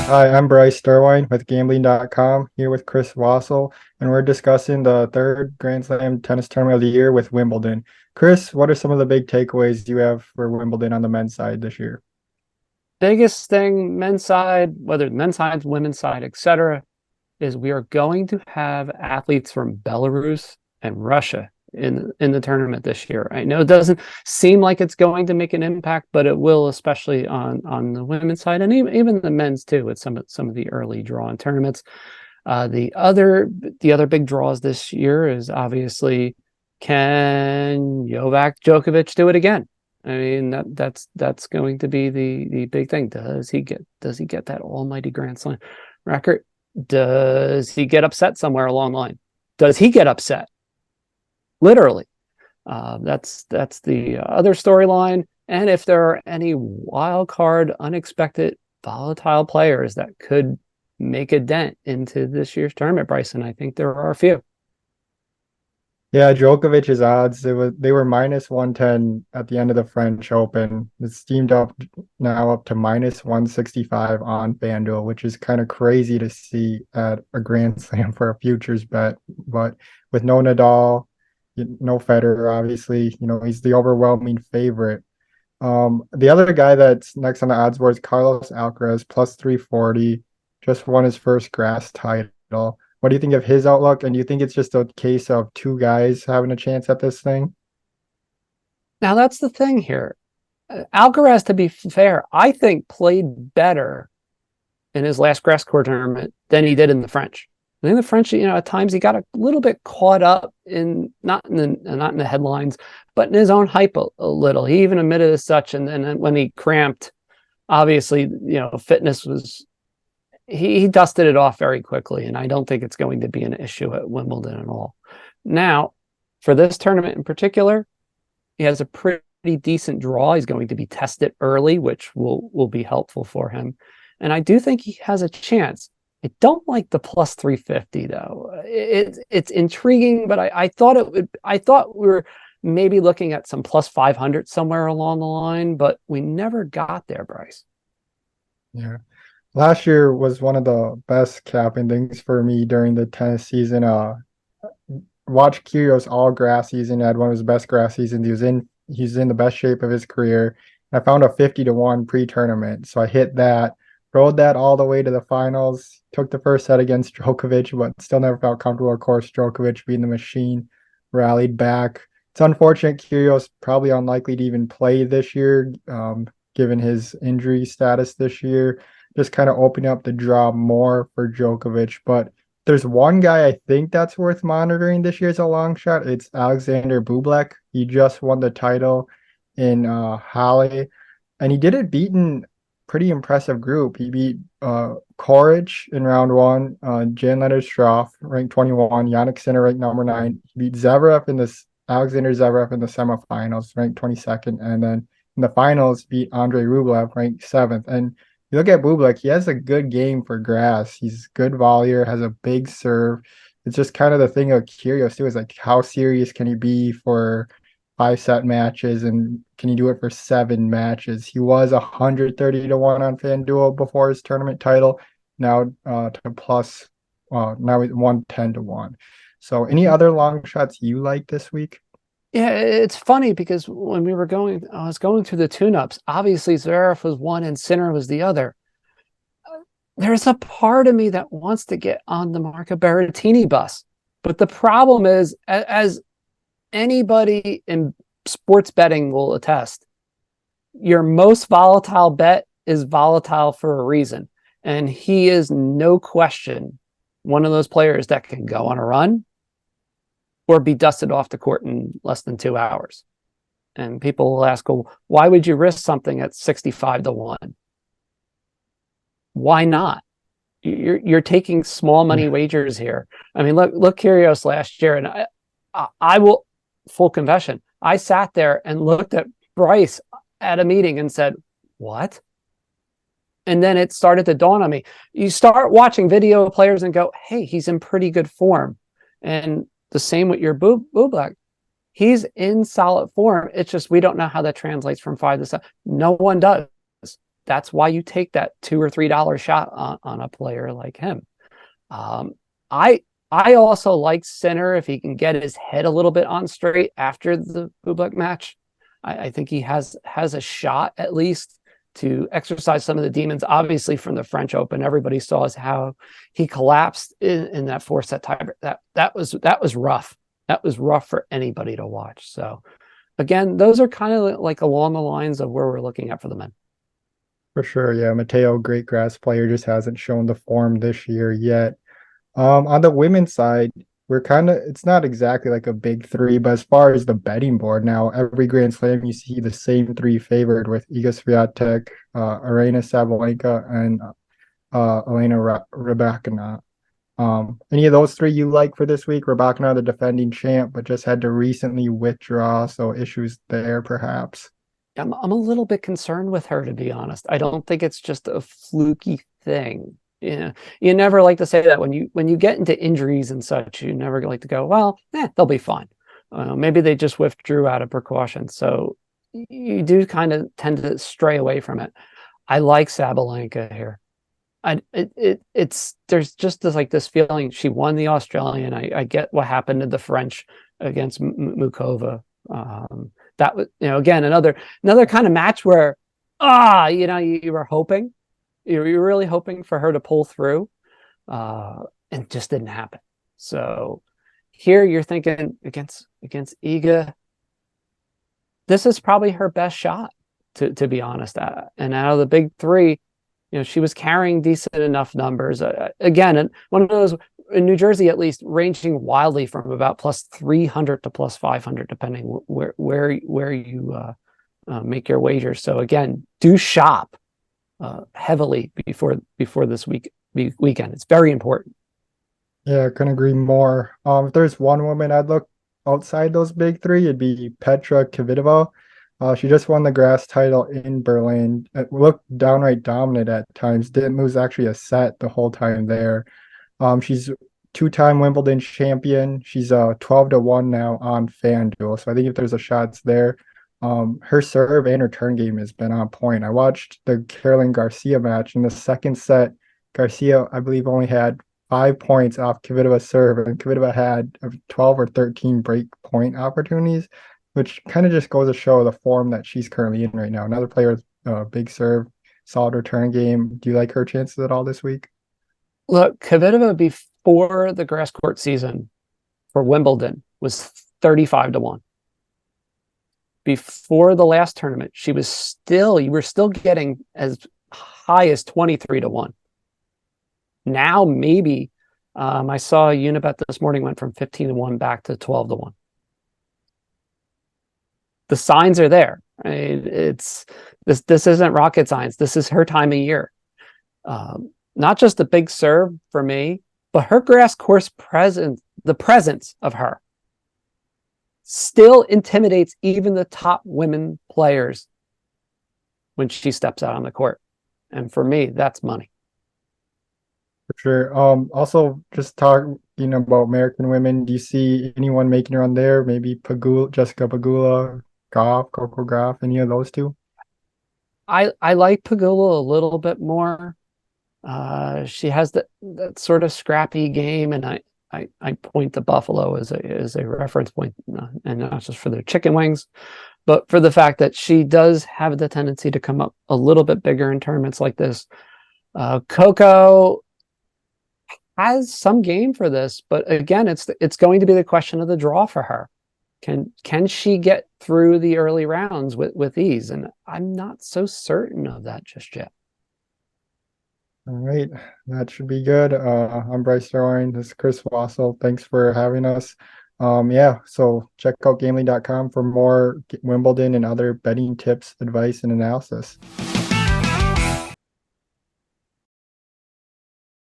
Hi, I'm Bryce Sterwine with Gambling.com here with Chris Wassel, and we're discussing the third Grand Slam tennis tournament of the year with Wimbledon. Chris, what are some of the big takeaways you have for Wimbledon on the men's side this year? Biggest thing, men's side, whether men's side, women's side, etc., is we are going to have athletes from Belarus and Russia in the tournament this year. I know it doesn't seem like it's going to make an impact, but it will, especially on the women's side and even the men's too, with some of the early draw tournaments. The other big draws this year is obviously, can Novak Djokovic do it again? I mean, that's going to be the big thing. Does he get that almighty Grand Slam record? Does he get upset somewhere along the line? Does he get upset? Literally. That's the other storyline. And if there are any wild card, unexpected, volatile players that could make a dent into this year's tournament, Bryson, I think there are a few. Yeah, Djokovic's odds, they were minus 110 at the end of the French Open. It's steamed up now up to minus 165 on FanDuel, which is kind of crazy to see at a Grand Slam for a futures bet. But with no Nadal, no Federer, obviously, he's the overwhelming favorite. The other guy that's next on the odds board is Carlos Alcaraz, plus 340, just won his first grass title. What do you think of his outlook? And do you think it's just a case of two guys having a chance at this thing? Now that's the thing here. Alcaraz, to be fair, I think played better in his last grass court tournament than he did in the French. I think the French, at times he got a little bit caught up in not in the headlines, but in his own hype a little. He even admitted as such. And then when he cramped, obviously, fitness was he dusted it off very quickly, and I don't think it's going to be an issue at Wimbledon at all. Now, for this tournament in particular, he has a pretty decent draw. He's going to be tested early, which will be helpful for him. And I do think he has a chance. I don't like the plus 350 though. It's intriguing, but I thought we were maybe looking at some plus 500 somewhere along the line, but we never got there, Bryce. Yeah. Last year was one of the best capping things for me during the tennis season. Watch Kyrgios all grass season, had one of his best grass seasons. He's in the best shape of his career. I found a 50-1 pre-tournament. So I hit that, rode that all the way to the finals, took the first set against Djokovic, but still never felt comfortable. Of course, Djokovic being the machine, rallied back. It's unfortunate Kyrgios probably unlikely to even play this year, given his injury status this year. Just kind of opening up the draw more for Djokovic. But there's one guy I think that's worth monitoring this year as a long shot. It's Alexander Bublik. He just won the title in Halle, and he did it beating pretty impressive group. He beat Coric in round one, Jan-Lennard Struff, ranked 21, Yannick Sinner, ranked number 9. He beat Alexander Zverev in the semifinals, ranked 22nd, and then in the finals beat Andrei Rublev, ranked 7th. And you look at Bublik, he has a good game for grass. He's good volleyer, has a big serve. It's just kind of the thing of Kyrgios too, is like how serious can he be for 5 set matches, and can he do it for 7 matches? He was 130-1 on FanDuel before his tournament title. Now to plus now he's 110-1. So any other long shots you like this week? Yeah, it's funny because when I was going through the tune-ups. Obviously, Zverev was one and Sinner was the other. There's a part of me that wants to get on the Marco Berrettini bus, but the problem is, as anybody in sports betting will attest, your most volatile bet is volatile for a reason, and he is no question one of those players that can go on a run or be dusted off the court in less than 2 hours. And people will ask, well, why would you risk something at 65-1? Why not? You're taking small money Yeah. wagers here. I mean, look Kyrgios last year, and I will, full confession, I sat there and looked at Bryce at a meeting and said, what? And then it started to dawn on me. You start watching video of players and go, hey, he's in pretty good form. And the same with your Bublik. He's in solid form. It's just we don't know how that translates from 5 to 7. No one does. that's why you take that $2 or $3 shot on a player like him. I also like Sinner if he can get his head a little bit on straight after the Bublik match. I think he has a shot at least to exercise some of the demons. Obviously, from the French Open, everybody saw how he collapsed in that 4-set tiebreak. That was rough. That was rough for anybody to watch. So, again, those are kind of like along the lines of where we're looking at for the men. For sure, yeah. Matteo, great grass player, just hasn't shown the form this year yet. On the women's side, it's not exactly like a big three, but as far as the betting board now, every Grand Slam you see the same three favored with Iga Swiatek, Aryna Sabalenka, and Elena Rybakina. Any of those three you like for this week? Rybakina, the defending champ, but just had to recently withdraw, so issues there perhaps. I'm a little bit concerned with her, to be honest. I don't think it's just a fluky thing. You never like to say that when you get into injuries and such. You never like to go, well, they'll be fine. Maybe they just withdrew out of precaution. So you do kind of tend to stray away from it. I like Sabalenka here. There's just this feeling she won the Australian. I get what happened to the French against Mukova. That was, again, another kind of match where you were hoping. You're really hoping for her to pull through, and it just didn't happen. So here you're thinking against Iga, this is probably her best shot, to be honest. And out of the big three, she was carrying decent enough numbers. Again, and one of those in New Jersey, at least, ranging wildly from about plus 300 to plus 500, depending where you make your wagers. So again, do shop heavily before this weekend. It's very important. Yeah, I couldn't agree more. If there's one woman I'd look outside those big three, it'd be Petra Kvitova. She just won the grass title in Berlin. It looked downright dominant at times. Didn't lose actually a set the whole time there. She's two-time Wimbledon champion. She's 12-1 now on FanDuel. So I think if there's a shot, it's there. Her serve and her turn game has been on point. I watched the Caroline Garcia match. In the second set, Garcia, I believe, only had 5 points off Kvitova's serve, and Kvitova had 12 or 13 break point opportunities, which kind of just goes to show the form that she's currently in right now. Another player with big serve, solid return game. Do you like her chances at all this week? Look, Kvitova before the grass court season for Wimbledon was 35-1. Before the last tournament, you were still getting as high as 23-1. Now, maybe, I saw Unibet this morning went from 15-1 back to 12-1. The signs are there. This isn't rocket science. This is her time of year. Not just the big serve for me, but her grass course presence, the presence of her, still intimidates even the top women players when she steps out on the court. And for me, that's money. For sure. Also, just talking about American women, do you see anyone making her on there? Maybe Jessica Pegula, Goff, Coco Gauff, any of those two? I like Pegula a little bit more. She has that sort of scrappy game, and I point to Buffalo as a reference point, and not just for their chicken wings, but for the fact that she does have the tendency to come up a little bit bigger in tournaments like this. Coco has some game for this, but again, it's going to be the question of the draw for her. Can she get through the early rounds with ease? And I'm not so certain of that just yet. All right, that should be good. I'm Bryce Darwin. This is Chris Wassel. Thanks for having us. So check out Gamely.com for more Wimbledon and other betting tips, advice, and analysis.